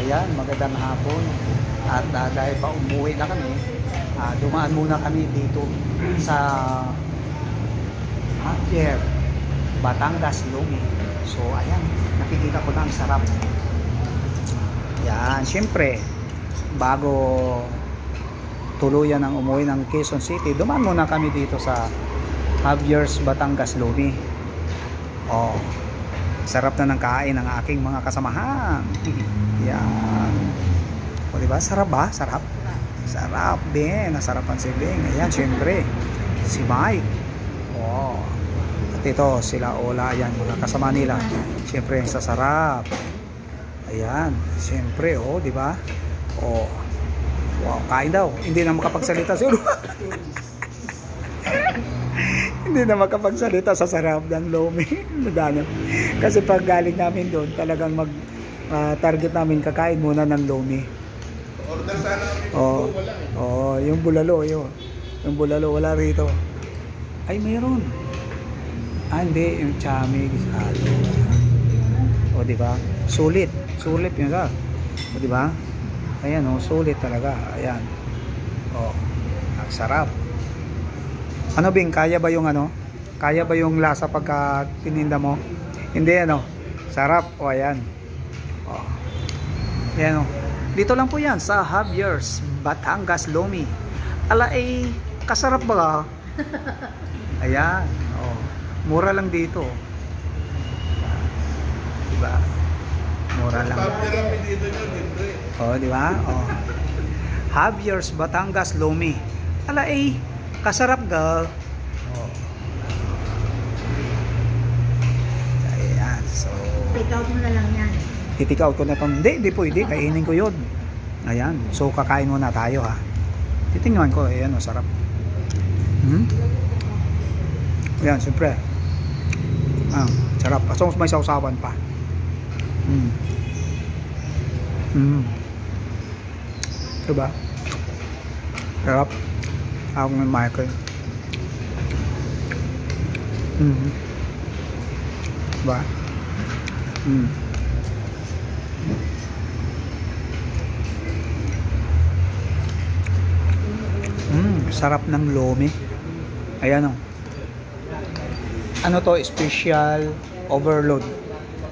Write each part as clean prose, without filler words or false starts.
Ayan, magandang hapon. At dahil pa umuwi na kami, dumaan muna kami dito sa Javier, Batangas, Lumi. So ayan, nakikita ko na ang sarap. Yan, syempre, bago tuluyan ang umuwi ng Quezon City, dumaan muna kami dito sa Javier's, Batangas, Lumi. Oh, sarap na ng kain ng aking mga kasamahan. Yan. O diba? Sarap ba? Sarap? Sarap din. Nasarapan si Bing. Ayan, syempre. Si Mike. Oh. At ito, sila Ola. Ayan, mga kasama nila. Syempre, sasarap. Ayan. Syempre, oh, diba? Oh. Wow, kain daw. Hindi na makapagsalita siguro. Hindi na makapagsalita sa sarap ng Lumi. Kasi pag galing namin doon, talagang target namin kakain muna ng Lumi. Order sana kami oh, wala eh. Oh, yung bulalo yun. Yung bulalo wala rito. Ay, mayroon. Hindi, yung chami. O, di ba? Sulit. Sulit yun ka. O, di ba? Ayan, oh, sulit talaga. Ayan. Oh, ang sarap. Ano, Bing? Kaya ba yung ano? Kaya ba yung lasa pagka tininda mo? Hindi, ano? Sarap. O, ayan. Oh. Ayan, oh. Dito lang po yan sa Javier's, Batangas, Lumi. Ala, kasarap ba? Ayan. Oh. Mura lang dito. Diba? Mura lang. Oh, diba? Oh. Javier's, Batangas, Lumi. Ala, kasarap ga. Oh. Ayan, so Take out mo na lang yan. i-take out ko na ito. Hindi pwede. Kainin ko yun. Ayan. So, kakain muna tayo ha. Titingnan ko. Ayan, o, sarap. Ayan, siyempre. Sarap. As long as may sausawan pa. Diba? Sarap. Ako ng Michael. Diba? Sarap ng Lumi. Ayan, o. Ano to? Special overload.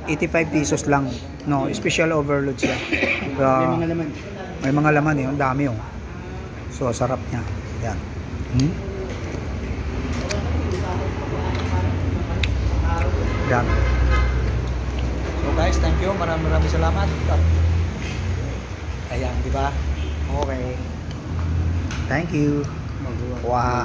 85 pesos lang. No, special overload siya. May mga laman. May mga laman eh. Ang dami, oh. So, sarap niya. Ayan. Ayan. So guys, thank you. Maraming salamat. Ayan, di ba? Okay. Thank you. Wow.